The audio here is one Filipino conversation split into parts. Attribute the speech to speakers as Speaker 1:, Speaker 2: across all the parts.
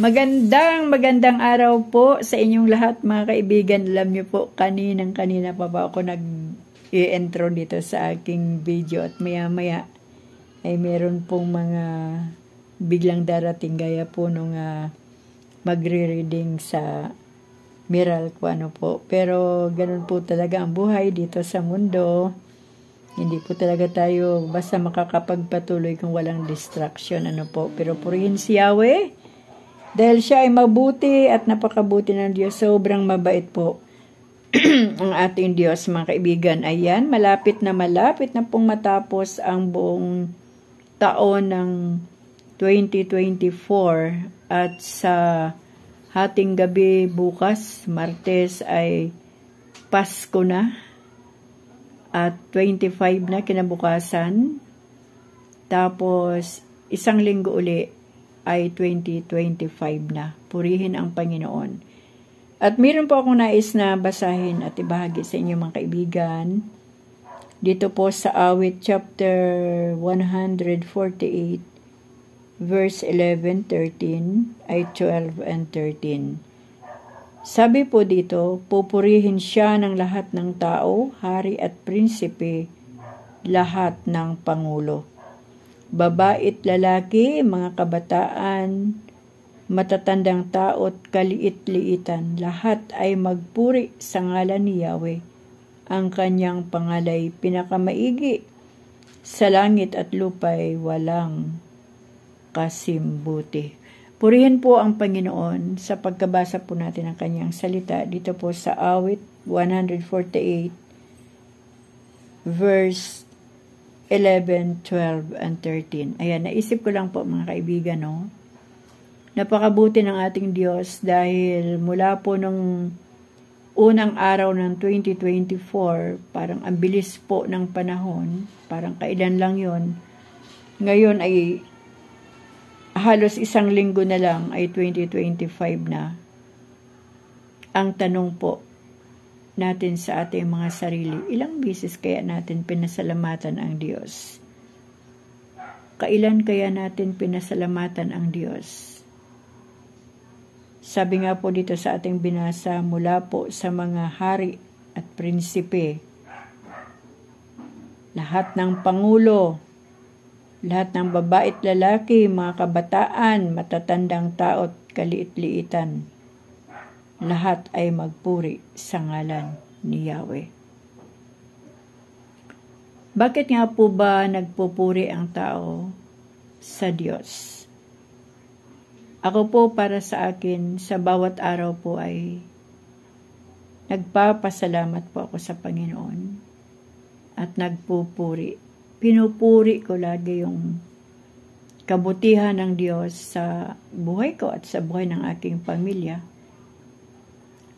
Speaker 1: Magandang araw po sa inyong lahat mga kaibigan. Alam niyo po, kanina pa ba ako nag-i-intro dito sa aking video at maya-maya ay meron pong mga biglang darating gaya po nung magre-reading sa Miral ko ano po. Pero ganun po talaga ang buhay dito sa mundo. Hindi po talaga tayo basta makakapagpatuloy kung walang distraction ano po. Pero purihin si Yahweh. Dahil siya ay mabuti at napakabuti ng Diyos, sobrang mabait po ang ating Diyos, mga kaibigan. Ayan, malapit na pong matapos ang buong taon ng 2024. At sa hating gabi bukas, Martes, ay Pasko na. At 25 na kinabukasan. Tapos, isang linggo uli ay 2025 na. Purihin ang Panginoon. At meron po akong nais na basahin at ibahagi sa inyo mga kaibigan. Dito po sa Awit chapter 148 verse 11, 13 ay 12 and 13. Sabi po dito, pupurihin siya ng lahat ng tao, hari at prinsipe, lahat ng pangulo. Babae at lalaki, mga kabataan, matatandang tao at kaliit-liitan, lahat ay magpuri sa ngalan ni Yahweh. Ang kanyang pangalay pinakamaigi, sa langit at lupa'y walang kasimbuti. Purihin po ang Panginoon sa pagkabasa po natin ng kanyang salita. Dito po sa Awit 148, verse 11, 12, and 13. Ayan, naisip ko lang po mga kaibigan, no? Napakabuti ng ating Diyos dahil mula po nung unang araw ng 2024, parang ang bilis po ng panahon, parang kailan lang yon. Ngayon ay halos isang linggo na lang ay 2025 na. Ang tanong po natin sa ating mga sarili, ilang beses kaya natin pinasalamatan ang Diyos? Kailan kaya natin pinasalamatan ang Diyos? Sabi nga po dito sa ating binasa, mula po sa mga hari at prinsipe, lahat ng pangulo, lahat ng babae at lalaki, mga kabataan, matatandang tao at kaliit-liitan, lahat ay magpuri sa ngalan ni Yahweh. Bakit nga po ba nagpupuri ang tao sa Diyos? Ako po para sa akin, sa bawat araw po ay nagpapasalamat po ako sa Panginoon at nagpupuri. Pinupuri ko lagi yung kabutihan ng Diyos sa buhay ko at sa buhay ng aking pamilya.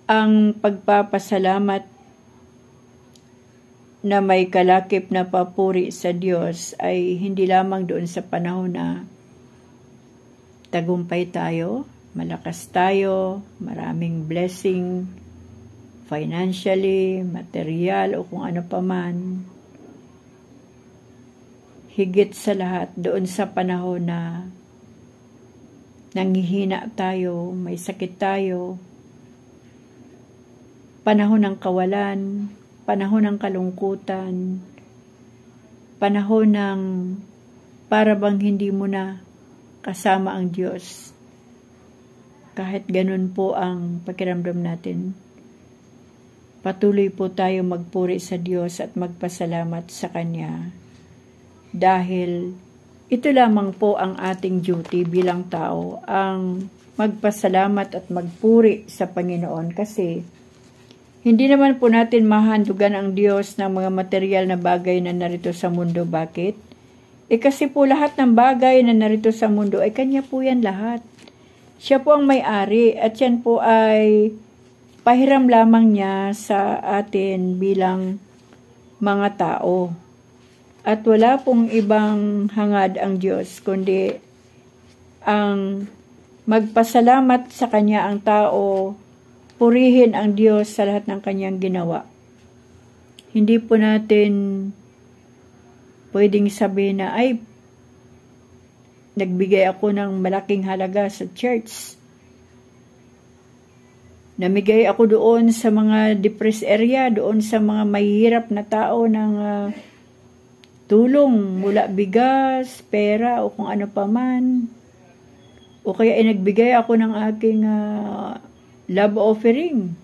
Speaker 1: Ang pagpapasalamat na may kalakip na papuri sa Diyos ay hindi lamang doon sa panahon na tagumpay tayo, malakas tayo, maraming blessing, financially, material o kung ano paman. Higit sa lahat doon sa panahon na nanghihina tayo, may sakit tayo, panahon ng kawalan, panahon ng kalungkutan, panahon ng para bang hindi mo na kasama ang Diyos. Kahit ganun po ang pakiramdam natin, patuloy po tayo magpuri sa Diyos at magpasalamat sa Kanya. Dahil ito lamang po ang ating duty bilang tao, ang magpasalamat at magpuri sa Panginoon kasi hindi naman po natin mahandugan ang Diyos ng mga material na bagay na narito sa mundo. Bakit? Kasi po lahat ng bagay na narito sa mundo ay Kanya po yan lahat. Siya po ang may-ari at yan po ay pahiram lamang niya sa atin bilang mga tao. At wala pong ibang hangad ang Diyos kundi ang magpasalamat sa Kanya ang tao, purihin ang Diyos sa lahat ng Kanyang ginawa. Hindi po natin pwedeng sabihin na, ay, nagbigay ako ng malaking halaga sa church. Namigay ako doon sa mga depressed area, doon sa mga mahihirap na tao ng tulong mula bigas, pera o kung ano pa man. O kaya nagbigay ako ng aking love offering.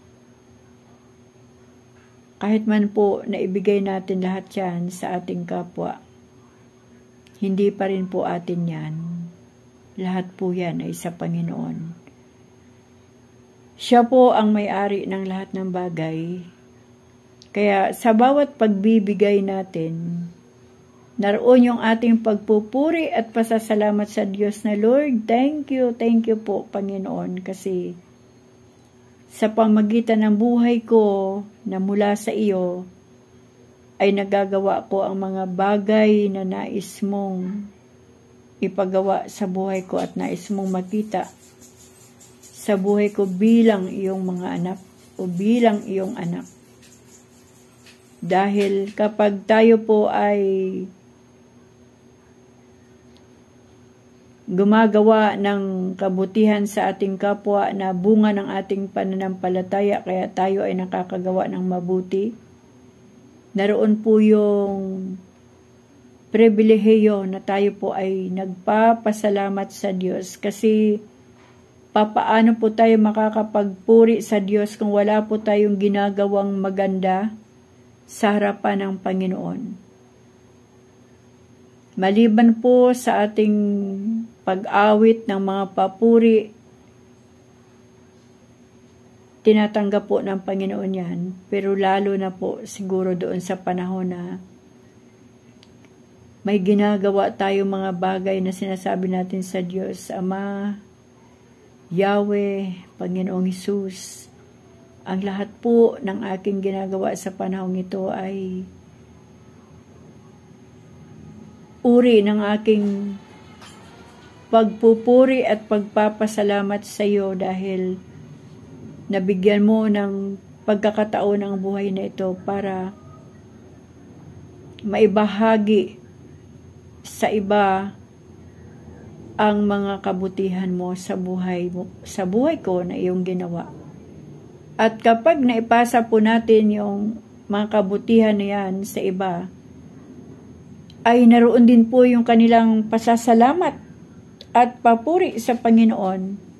Speaker 1: Kahit man po naibigay natin lahat yan sa ating kapwa, hindi pa rin po atin yan. Lahat po yan ay sa Panginoon. Siya po ang may-ari ng lahat ng bagay. Kaya sa bawat pagbibigay natin, naroon yung ating pagpupuri at pasasalamat sa Diyos na, Lord, thank you po Panginoon, kasi sa pamagitan ng buhay ko na mula sa iyo, ay nagagawa ko ang mga bagay na nais mong ipagawa sa buhay ko at nais mong makita sa buhay ko bilang iyong mga anak o bilang iyong anak. Dahil kapag tayo po ay gumagawa ng kabutihan sa ating kapwa na bunga ng ating pananampalataya, kaya tayo ay nakakagawa ng mabuti, naroon po yung pribilehiyo na tayo po ay nagpapasalamat sa Diyos, kasi papaano po tayo makakapagpuri sa Diyos kung wala po tayong ginagawang maganda sa harapan ng Panginoon. Maliban po sa ating pag-awit ng mga papuri, tinatanggap po ng Panginoon yan, pero lalo na po siguro doon sa panahon na may ginagawa tayo mga bagay na sinasabi natin sa Diyos, Ama, Yahweh, Panginoong Hesus, ang lahat po ng aking ginagawa sa panahong ito ay uri ng aking pagpupuri at pagpapasalamat sa iyo dahil nabigyan mo ng pagkakataon ang buhay na ito para maibahagi sa iba ang mga kabutihan mo sa buhay ko na iyong ginawa. At kapag naipasa po natin yung mga kabutihan na yan sa iba, ay naroon din po yung kanilang pasasalamat at papuri sa Panginoon.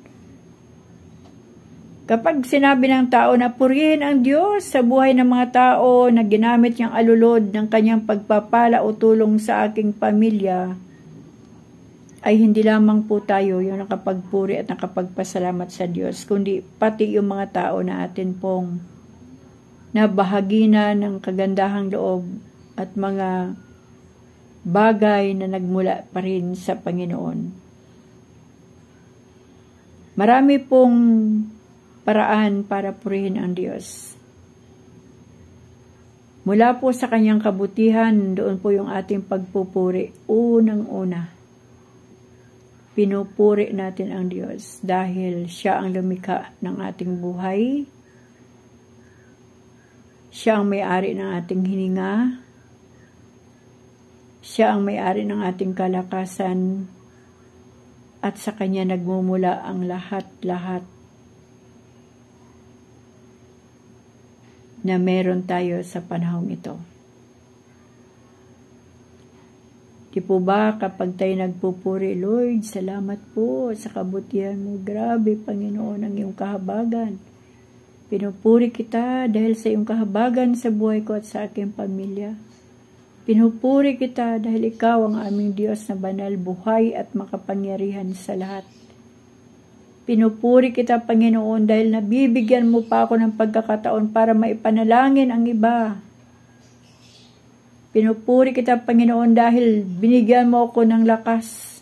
Speaker 1: Kapag sinabi ng tao na purihin ang Diyos sa buhay ng mga tao na ginamit niyang alulod ng kanyang pagpapala o tulong sa aking pamilya, ay hindi lamang po tayo yung nakapagpuri at nakapagpasalamat sa Diyos, kundi pati yung mga tao na atin pong nabahagi na ng kagandahang loob at mga bagay na nagmula pa rin sa Panginoon. Marami pong paraan para purihin ang Diyos. Mula po sa kanyang kabutihan, doon po yung ating pagpupuri. Unang-una, pinupuri natin ang Diyos dahil siya ang lumikha ng ating buhay. Siya ang may-ari ng ating hininga. Siya ang may-ari ng ating kalakasan. At sa kanya nagmumula ang lahat-lahat na meron tayo sa panahong ito. Di po ba kapag tayo nagpupuri, Lord, salamat po sa kabutihan mo. Grabe, Panginoon, ang iyong kahabagan. Pinupuri kita dahil sa iyong kahabagan sa buhay ko at sa aking pamilya. Pinupuri kita dahil ikaw ang aming Diyos na banal, buhay at makapangyarihan sa lahat. Pinupuri kita, Panginoon, dahil nabibigyan mo pa ako ng pagkakataon para maipanalangin ang iba. Pinupuri kita, Panginoon, dahil binigyan mo ako ng lakas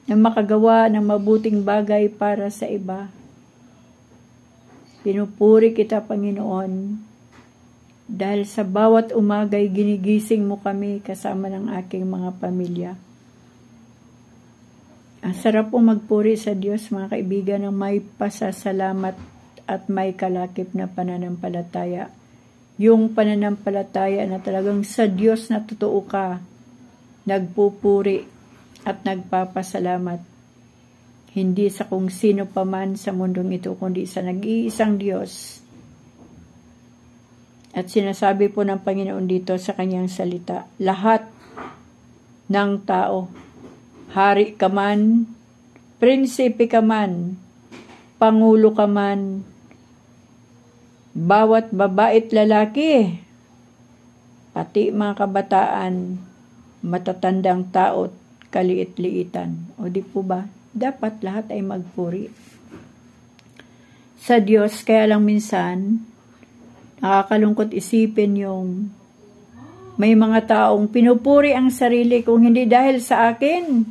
Speaker 1: na makagawa ng mabuting bagay para sa iba. Pinupuri kita, Panginoon, dahil sa bawat umagay ginigising mo kami kasama ng aking mga pamilya. Ang sarap po magpuri sa Diyos, mga kaibigan, ng may pasasalamat at may kalakip na pananampalataya. Yung pananampalataya na talagang sa Diyos na totoo ka, nagpupuri at nagpapasalamat. hindi sa kung sino pa man sa mundong ito, kundi sa nag-iisang Diyos. At sinasabi po ng Panginoon dito sa kanyang salita, lahat ng tao, hari ka man, prinsipe ka man, pangulo ka man, bawat babae't lalaki, pati mga kabataan, matatandang tao't kaliit-liitan. O di po ba? Dapat lahat ay magpuri sa Diyos. Kaya lang minsan, nakakalungkot isipin yung may mga taong pinupuri ang sarili kung hindi dahil sa akin,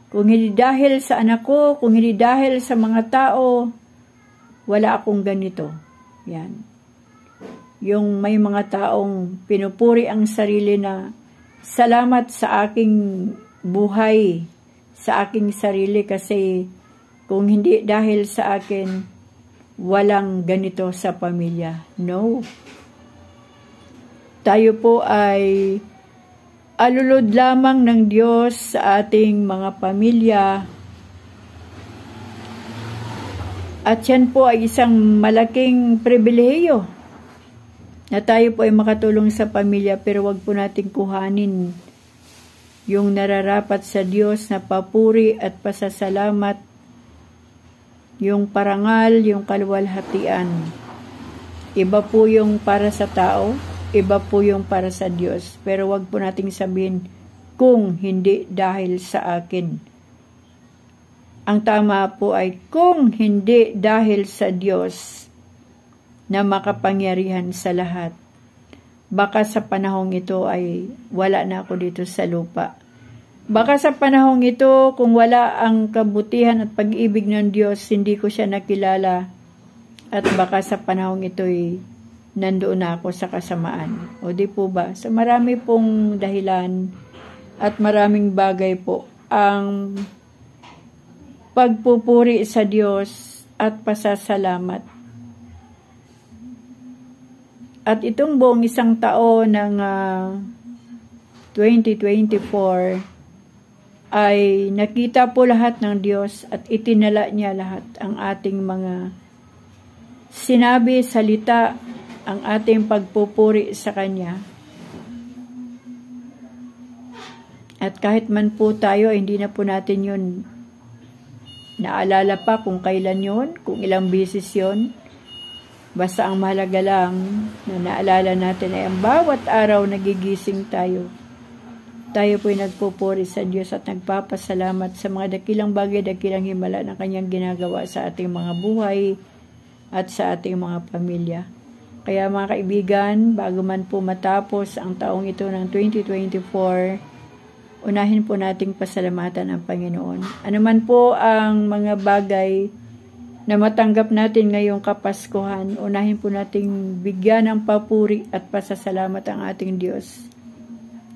Speaker 1: kung hindi dahil sa anak ko, kung hindi dahil sa mga tao, wala akong ganito. Yan. Yung may mga taong pinupuri ang sarili na salamat sa aking buhay, sa aking sarili kasi kung hindi dahil sa akin, walang ganito sa pamilya. No. Tayo po ay alulod lamang ng Diyos sa ating mga pamilya. At yan po ay isang malaking pribilehiyo na tayo po ay makatulong sa pamilya, pero wag po natin kuhanin yung nararapat sa Diyos na papuri at pasasalamat, yung parangal, yung kaluwalhatian. Iba po yung para sa tao, iba po yung para sa Diyos. Pero wag po nating sabihin, kung hindi dahil sa akin. Ang tama po ay, kung hindi dahil sa Diyos na makapangyarihan sa lahat, baka sa panahong ito ay wala na ako dito sa lupa. Baka sa panahong ito, kung wala ang kabutihan at pag-ibig ng Diyos, hindi ko siya nakilala. At baka sa panahong ito ay nandoon na ako sa kasamaan. O di po ba? Sa marami pong dahilan at maraming bagay po ang pagpupuri sa Diyos at pasasalamat. At itong buong isang taon ng 2024 ay nakita po lahat ng Diyos at itinala niya lahat ang ating mga sinabi, salita, ang ating pagpupuri sa Kanya. At kahit man po tayo, hindi na po natin yun naalala pa kung kailan yun, kung ilang beses yun. Basta ang mahalaga lang na naalala natin ay ang bawat araw nagigising tayo. Tayo po'y nagpupuri sa Diyos at nagpapasalamat sa mga dakilang bagay, dakilang himala na Kanyang ginagawa sa ating mga buhay at sa ating mga pamilya. Kaya mga kaibigan, bago man po matapos ang taong ito ng 2024, unahin po nating pasalamatan ang Panginoon. Ano man po ang mga bagay na matanggap natin ngayong Kapaskuhan, unahin po nating bigyan ng papuri at pasasalamat ang ating Diyos.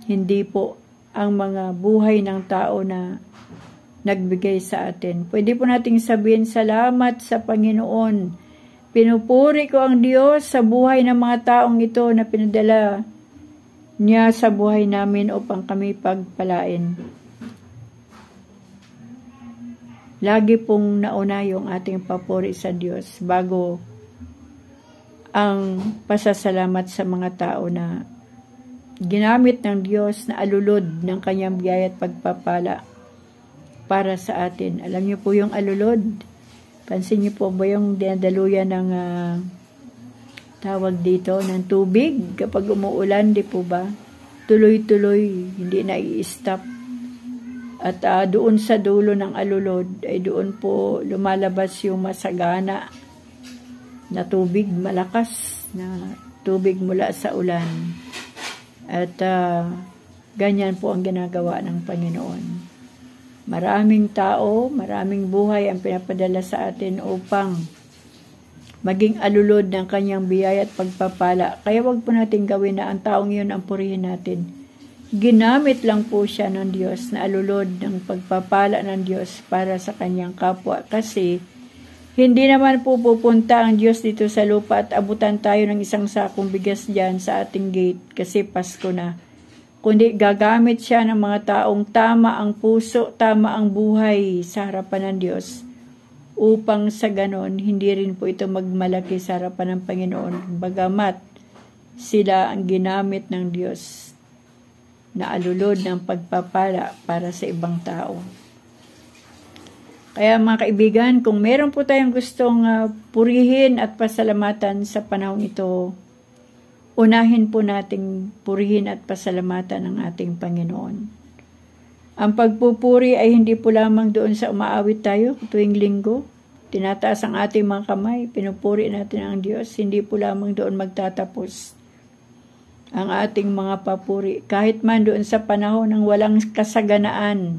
Speaker 1: Hindi po ang mga buhay ng tao na nagbigay sa atin. Pwede po nating sabihin, salamat sa Panginoon. Pinupuri ko ang Diyos sa buhay ng mga taong ito na pinadala niya sa buhay namin upang kami pagpalain. Lagi pong nauna yung ating papuri sa Diyos bago ang pasasalamat sa mga tao na ginamit ng Diyos na alulod ng Kanyang biyaya at pagpapala para sa atin. Alam niyo po yung alulod? Pansin niyo po ba yung dinadaluyan ng tawag dito ng tubig kapag umuulan, di po ba? Tuloy-tuloy, hindi na i-stop. At doon sa dulo ng alulod ay doon po lumalabas yung masagana na tubig, malakas na tubig mula sa ulan. At ganyan po ang ginagawa ng Panginoon. Maraming tao, maraming buhay ang pinapadala sa atin upang maging alulod ng Kanyang biyaya at pagpapala. Kaya wag po natin gawin na ang taong yun ang purihin natin. Ginamit lang po siya ng Diyos na alulod ng pagpapala ng Diyos para sa Kanyang kapwa. Kasi hindi naman po pupunta ang Diyos dito sa lupa at abutan tayo ng isang sakong bigas dyan sa ating gate kasi Pasko na. Kundi gagamit siya ng mga taong tama ang puso, tama ang buhay sa harapan ng Diyos upang sa ganon hindi rin po ito magmalaki sa harapan ng Panginoon, bagamat sila ang ginamit ng Diyos na alulod ng pagpapala para sa ibang tao. Kaya mga kaibigan, kung meron po tayong gustong purihin at pasalamatan sa panahon ito, unahin po nating purihin at pasalamatan ng ating Panginoon. Ang pagpupuri ay hindi po lamang doon sa umaawit tayo tuwing linggo. Tinataas ang ating mga kamay, pinupuri natin ang Diyos. Hindi po lamang doon magtatapos ang ating mga papuri. Kahit man doon sa panahon ng walang kasaganaan,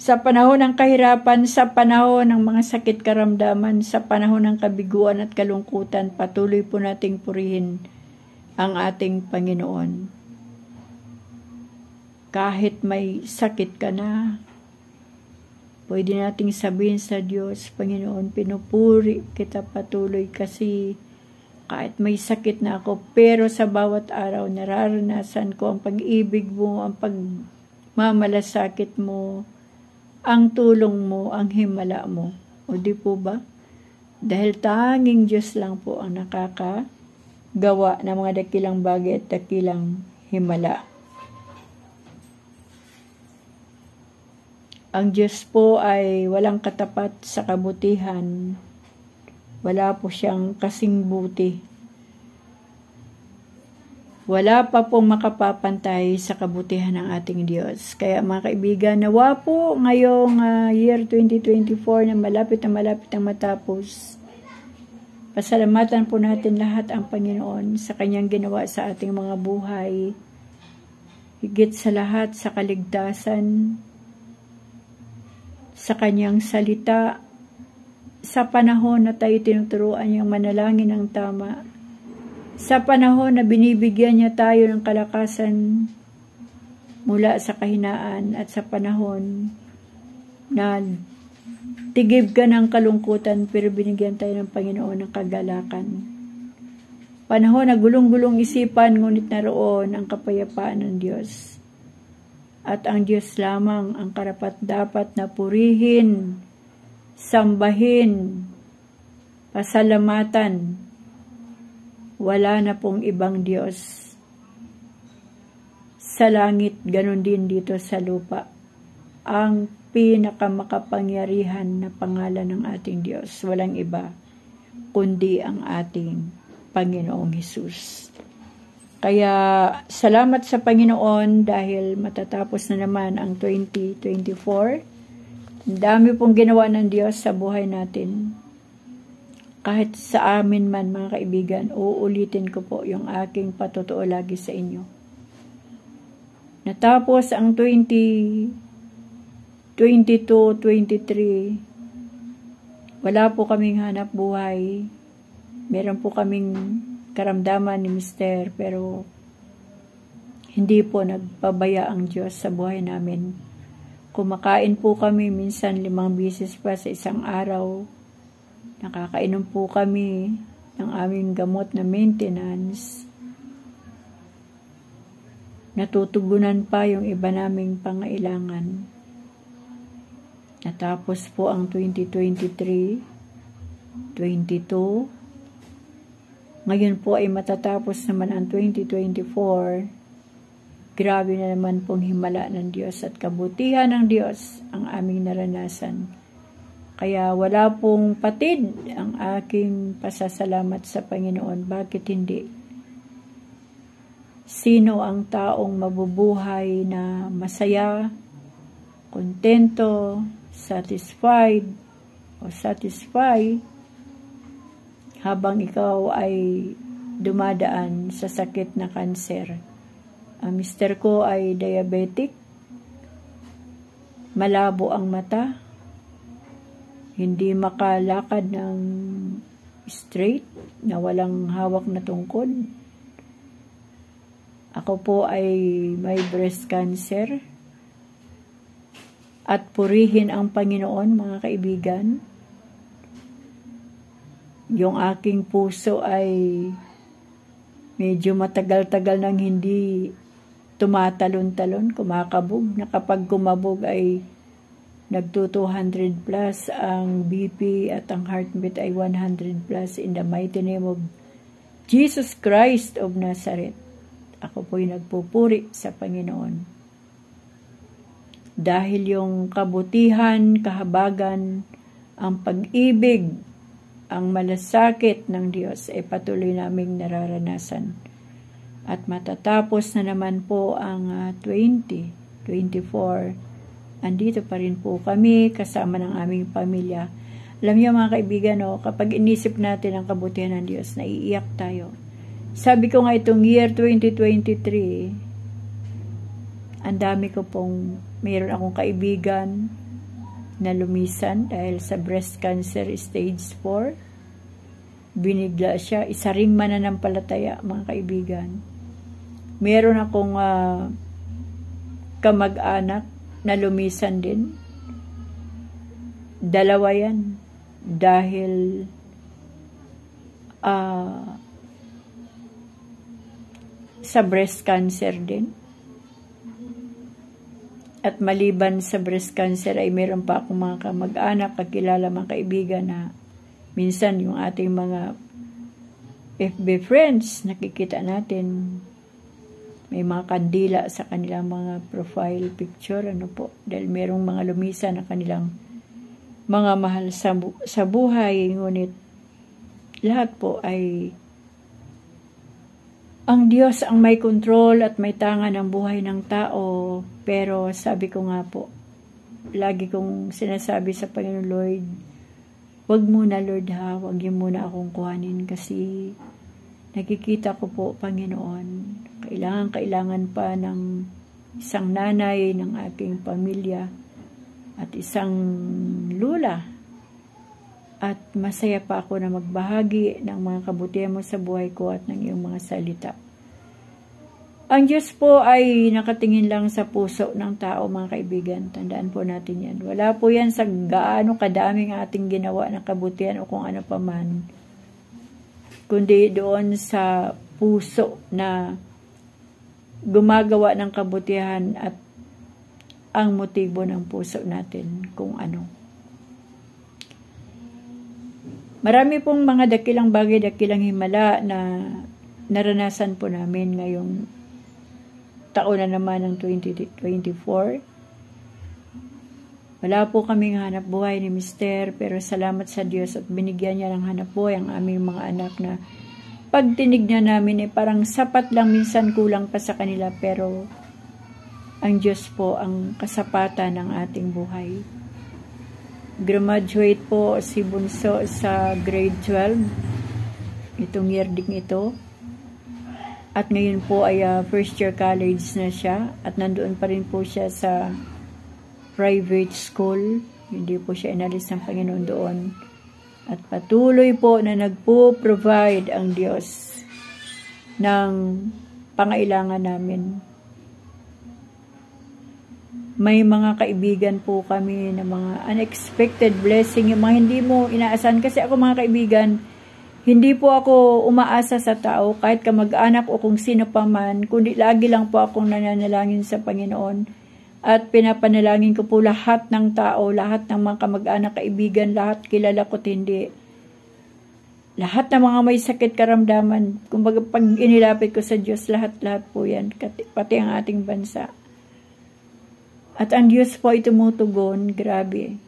Speaker 1: sa panahon ng kahirapan, sa panahon ng mga sakit karamdaman, sa panahon ng kabiguan at kalungkutan, patuloy po nating purihin ang ating Panginoon. Kahit may sakit ka na, pwede nating sabihin sa Diyos, Panginoon, pinupuri kita patuloy kasi kahit may sakit na ako, pero sa bawat araw nararanasan ko ang pag-ibig mo, ang pagmamalasakit mo, ang tulong mo, ang himala mo. O di po ba? Dahil tanging Diyos lang po ang nakakagawa ng mga dakilang bagay at dakilang himala. Ang Diyos po ay walang katapat sa kabutihan. Wala po siyang kasing buti. Wala pa pong makapapantay sa kabutihan ng ating Diyos. Kaya mga kaibigan, nawa po ngayong year 2024 na malapit ang matapos, pasalamatan po natin lahat ang Panginoon sa Kanyang ginawa sa ating mga buhay. Higit sa lahat sa kaligtasan, sa Kanyang salita, sa panahon na tayo tinuturuan niyang manalangin ng tama, sa panahon na binibigyan niya tayo ng kalakasan mula sa kahinaan, at sa panahon na tigib ka ng kalungkutan pero binigyan tayo ng Panginoon ng kagalakan. Panahon na gulong-gulong isipan, ngunit naroon ang kapayapaan ng Diyos. At ang Diyos lamang ang karapat-dapat na purihin, sambahin, pasalamatan. Wala na pong ibang Diyos sa langit, ganon din dito sa lupa. Ang pinakamakapangyarihan na pangalan ng ating Diyos, walang iba kundi ang ating Panginoong Hesus. Kaya salamat sa Panginoon dahil matatapos na naman ang 2024. Ang dami pong ginawa ng Diyos sa buhay natin. Kahit sa amin man mga kaibigan, uulitin ko po yung aking patotoo lagi sa inyo. Natapos ang 2022-23, wala po kaming hanap buhay. Meron po kaming karamdaman ni Mister, pero hindi po nagpabaya ang Diyos sa buhay namin. Kumakain po kami minsan 5 beses pa sa isang araw. Nakakainom po kami ng aming gamot na maintenance. Natutugunan pa yung iba naming pangailangan. Natapos po ang 2023, 22. Ngayon po ay matatapos naman ang 2024. Grabe na naman pong himala ng Diyos at kabutihan ng Diyos ang aming naranasan. Kaya wala pong patid ang aking pasasalamat sa Panginoon. Bakit hindi? Sino ang taong mabubuhay na masaya, kontento, satisfied o satisfy habang ikaw ay dumadaan sa sakit na kanser? Ang mister ko ay diabetic, malabo ang mata, hindi makalakad ng straight, na walang hawak na tungkod. Ako po ay may breast cancer. At purihin ang Panginoon, mga kaibigan. Yung aking puso ay medyo matagal-tagal nang hindi tumatalon-talon, kumakabog, na kapag kumabog ay Nagto 200 plus ang BP at ang heartbeat ay 100 plus in the mighty name of Jesus Christ of Nazareth. Ako po'y nagpupuri sa Panginoon. Dahil yung kabutihan, kahabagan, ang pag-ibig, ang malasakit ng Diyos ay patuloy naming nararanasan. At matatapos na naman po ang 2024. Andito pa rin po kami kasama ng aming pamilya. Alam niyo mga kaibigan, kapag inisip natin ang kabutihan ng Diyos, naiiyak tayo. Sabi ko nga itong year 2023, ang dami ko pong, mayroon akong kaibigan na lumisan dahil sa breast cancer stage 4. Binigla siya, isa ring mananampalataya mga kaibigan. Meron akong kamag-anak na lumisan din. 2 yan. Dahil sa breast cancer din. At maliban sa breast cancer ay meron pa akong mga kamag-anak, kakilala mga kaibigan na minsan yung ating mga FB friends, nakikita natin may mga kandila sa kanilang mga profile picture, dahil merong mga lumisan na kanilang mga mahal sa buhay, ngunit lahat po ay ang Diyos ang may control at may tangan ng buhay ng tao. Pero sabi ko nga po, lagi kong sinasabi sa Panginoon Lord, wag muna Lord ha, wag niyo muna akong kuhanin kasi nakikita ko po Panginoon, kailangan pa ng isang nanay ng aking pamilya at isang lula. At masaya pa ako na magbahagi ng mga kabutihan mo sa buhay ko at ng iyong mga salita. Ang Diyos po ay nakatingin lang sa puso ng tao mga kaibigan. Tandaan po natin yan. Wala po yan sa gaano kadaming ating ginawa na kabutihan o kung ano pa man. Kundi doon sa puso na gumagawa ng kabutihan at ang motibo ng puso natin kung ano. Marami pong mga dakilang bagay, dakilang himala na naranasan po namin ngayong taon na naman ng 2024. Wala po kaming hanap buhay ni Mister, pero salamat sa Diyos at binigyan niya ng hanap buhay ang aming mga anak na pag tinignan namin parang sapat lang, minsan kulang pa sa kanila, pero ang Diyos po ang kasapatan ng ating buhay. Graduate po si Bunso sa grade 12 itong year ding ito, at ngayon po ay first year college na siya at nandoon pa rin po siya sa private school. Hindi po siya inalis ng Panginoon doon. At patuloy po na nagpo-provide ang Diyos ng pangailangan namin. May mga kaibigan po kami na mga unexpected blessing, yung mga hindi mo inaasahan. Kasi ako mga kaibigan, hindi po ako umaasa sa tao, kahit kamag-anak o kung sino pa man, kundi lagi lang po akong nananalangin sa Panginoon. At pinapanalangin ko po lahat ng tao, lahat ng mga kamag-anak, kaibigan, lahat kilala ko't hindi. Lahat ng mga may sakit karamdaman, kumbaga pag inilapit ko sa Diyos, lahat po yan, pati ang ating bansa. At ang Diyos po ay tumutugon, grabe.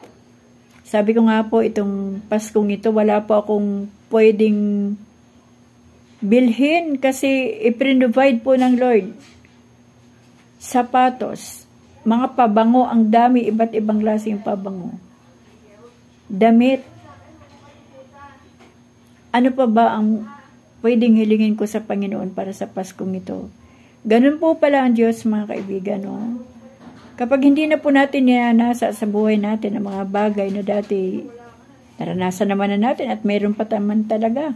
Speaker 1: Sabi ko nga po, itong Paskong ito, wala po akong pwedeng bilhin kasi i-provide po ng Lord. Sapatos, mga pabango, ang dami, iba't ibang klaseng pabango. Damit. Ano pa ba ang pwedeng hilingin ko sa Panginoon para sa Paskong ito? Ganun po pala ang Diyos mga kaibigan, no? Kapag hindi na po natin nasa sa buhay natin ang mga bagay na dati naranasan naman na natin at mayroon pa naman talaga.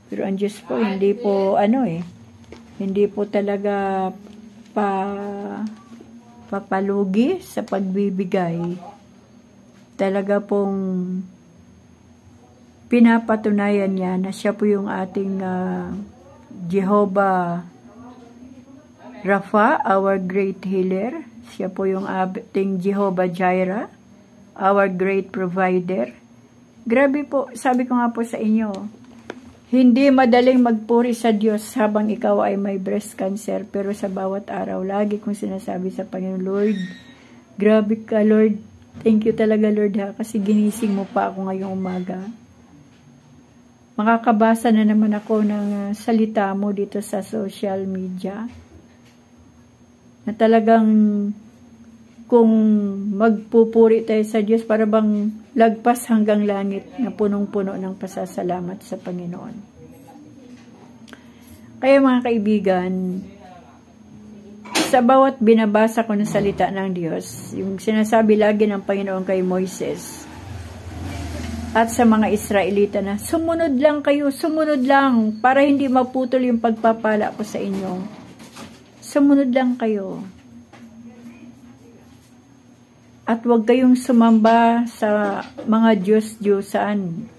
Speaker 1: Pero ang Diyos po, hindi po hindi po talaga papalugi sa pagbibigay. Talaga pong pinapatunayan niya na siya po yung ating Jehovah Rapha, our great healer. Siya po yung ating Jehovah Jireh, our great provider. Grabe po, sabi ko nga po sa inyo, hindi madaling magpuri sa Diyos habang ikaw ay may breast cancer, pero sa bawat araw, lagi kong sinasabi sa Panginoon, Lord, grabe ka Lord, thank you talaga Lord ha, kasi ginising mo pa ako ngayong umaga. Makakabasa na naman ako ng salita mo dito sa social media na talagang kung magpupuri tayo sa Diyos para bang lagpas hanggang langit na punong-puno ng pasasalamat sa Panginoon. Kaya mga kaibigan, sa bawat binabasa ko ng salita ng Diyos, yung sinasabi lagi ng Panginoon kay Moises, at sa mga Israelita na, sumunod lang kayo, sumunod lang, para hindi maputol yung pagpapala ko sa inyo. Sumunod lang kayo. At huwag kayong sumamba sa mga Diyos-Diyosan.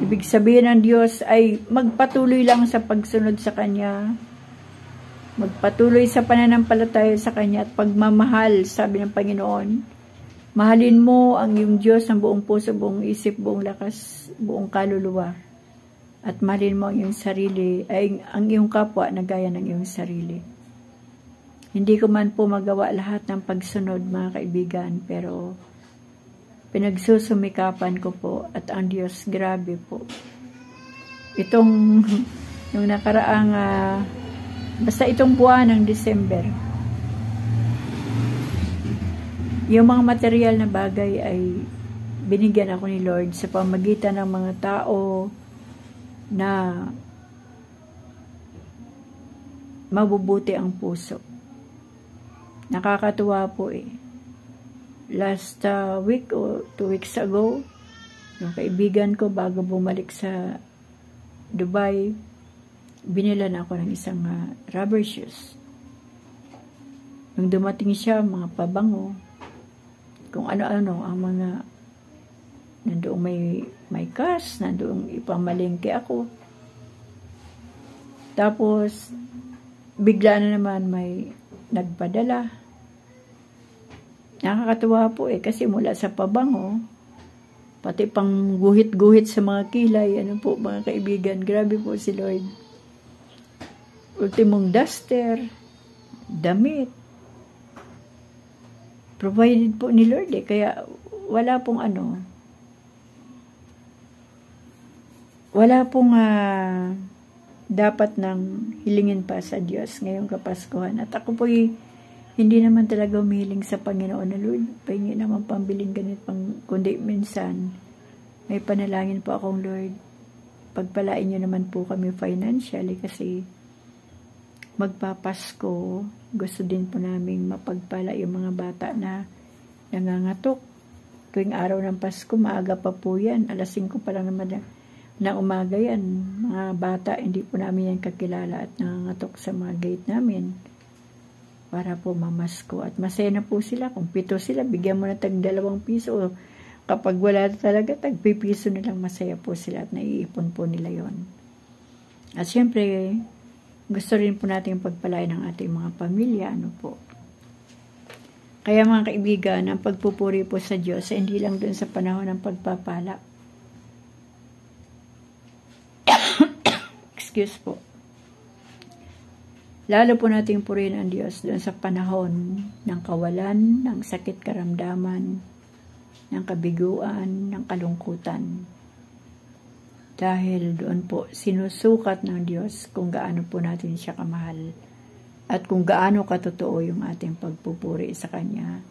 Speaker 1: Ibig sabihin ng Diyos ay magpatuloy lang sa pagsunod sa Kanya. Magpatuloy sa pananampalataya sa Kanya at pagmamahal, sabi ng Panginoon. Mahalin mo ang iyong Diyos ng buong puso, buong isip, buong lakas, buong kaluluwa. At mahalin mo ang iyong sarili, ay ang iyong kapwa na gaya ng iyong sarili. Hindi ko man po magawa lahat ng pagsunod, mga kaibigan, pero pinagsusumikapan ko po at ang Diyos, grabe po. Itong, yung nakaraang, basta itong buwan ng December, yung mga material na bagay ay binigyan ako ni Lord sa pamagitan ng mga tao na mabubuti ang puso. Nakakatuwa po eh. Last week o 2 weeks ago, yung kaibigan ko bago bumalik sa Dubai, binilan ako ng isang rubber shoes. Nung dumating siya, mga pabango, kung ano-ano ang mga nandoong may cash, nandoong ipamalengke ako. Tapos bigla na naman may nagpadala. Nakakatuwa po eh kasi mula sa pabango, pati pang guhit-guhit sa mga kilay, ano po mga kaibigan, grabe po si Lord. Ultimong duster, damit, provided po ni Lord eh, kaya wala pong dapat nang hilingin pa sa Diyos ngayong Kapaskuhan. At ako po hindi naman talaga umihiling sa Panginoon na Lord, pahingi naman pambiling ganit pang, kundi minsan may panalangin po akong Lord, pagpalain niyo naman po kami financially kasi magpapasko, gusto din po naming mapagpala yung mga bata na nangangatok. Tuwing araw ng Pasko, maaga pa po yan. 5:00 pa lang naman na umaga yan. Mga bata, hindi po namin yan kakilala at nangangatok sa mga gate namin para po mamasko. At masaya na po sila. Kung 7 sila, bigyan mo na tag 2 piso. Kapag wala talaga, tag 5 piso na lang, masaya po sila at naiipon po nila yon. At syempre, gusto rin po natin pagpalain ng ating mga pamilya, Kaya mga kaibigan, ang pagpupuri po sa Diyos, hindi lang dun sa panahon ng pagpapala. Excuse po. Lalo po nating purihin ang Diyos dun sa panahon ng kawalan, ng sakit karamdaman, ng kabiguan, ng kalungkutan. Dahil doon po sinusukat ng Diyos kung gaano po natin siya kamahal at kung gaano katotoo yung ating pagpupuri sa Kanya.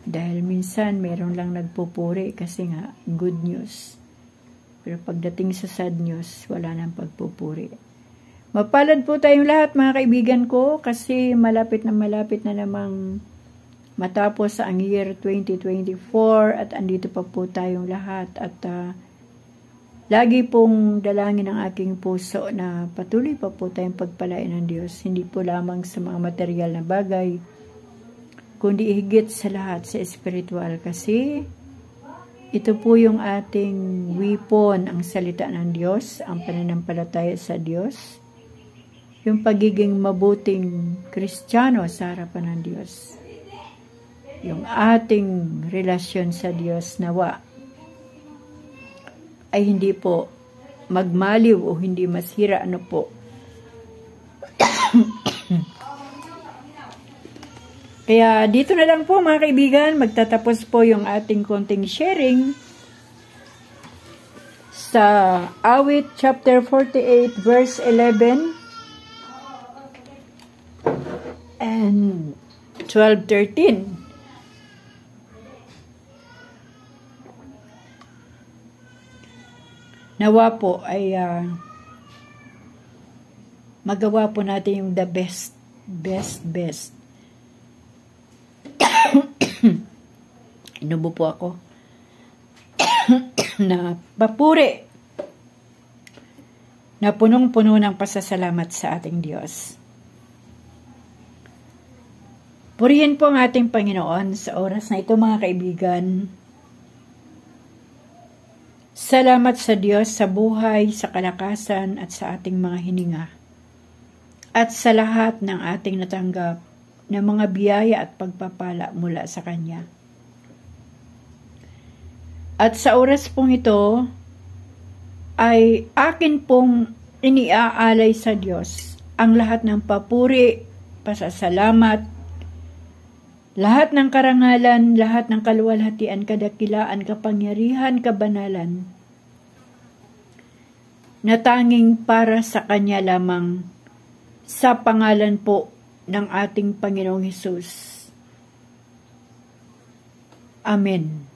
Speaker 1: Dahil minsan meron lang nagpupuri kasi nga good news. Pero pagdating sa sad news, wala nang pagpupuri. Mapalad po tayong lahat mga kaibigan ko kasi malapit na namang matapos ang year 2024 at andito pa po tayong lahat at lagi pong dalangin ang aking puso na patuloy pa po tayong pagpalain ng Diyos, hindi po lamang sa mga material na bagay, kundi higit sa lahat sa espiritual kasi ito po yung ating weapon, ang salita ng Diyos, ang pananampalataya sa Diyos, yung pagiging mabuting Kristiyano sa harapan ng Diyos. yung ating relasyon sa Diyos nawa ay hindi po magmaliw o hindi masira, ano po. Kaya dito na lang po mga kaibigan, magtatapos po yung ating konting sharing sa Awit chapter 48 verse 11 and 12-13. Nawa po ay magawa po natin yung the best. Inubo po ako. Na papuri na punong-puno ng pasasalamat sa ating Diyos. Purihin po ang ating Panginoon sa oras na ito mga kaibigan. Salamat sa Diyos sa buhay, sa kalakasan at sa ating mga hininga. At sa lahat ng ating natanggap na mga biyaya at pagpapala mula sa Kanya. At sa oras pong ito, ay akin pong iniaalay sa Diyos ang lahat ng papuri, pasasalamat, lahat ng karangalan, lahat ng kaluwalhatian, kadakilaan, kapangyarihan, kabanalan, na tanging para sa Kanya lamang, sa pangalan po ng ating Panginoong Hesus. Amen.